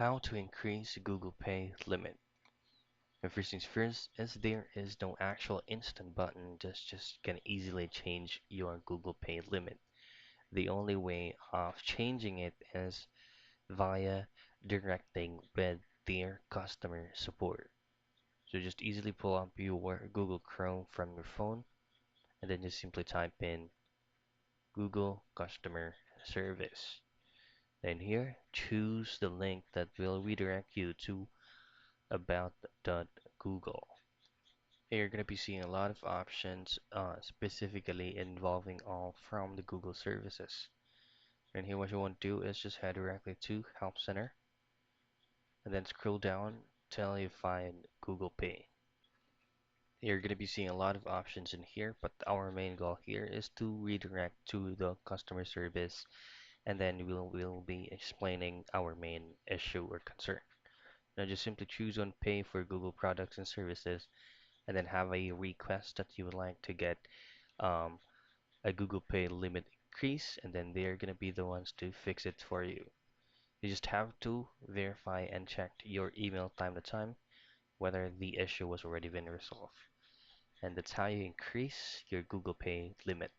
How to increase Google Pay limit. And first things first, as there is no actual instant button just can easily change your Google Pay limit. The only way of changing it is via directing with their customer support. So just easily pull up your Google Chrome from your phone and then just simply type in Google customer service. Then here, choose the link that will redirect you to about.google. You're going to be seeing a lot of options, specifically involving all from the Google services. And here, what you want to do is just head directly to Help Center and then scroll down till you find Google Pay. You're going to be seeing a lot of options in here, but our main goal here is to redirect to the customer service, and then we'll be explaining our main issue or concern. Now just simply choose on Pay for Google products and services, and then have a request that you would like to get um, a Google Pay limit increase, and then they're gonna be the ones to fix it for you. You just have to verify and check your email time to time whether the issue was already been resolved. And that's how you increase your Google Pay limit.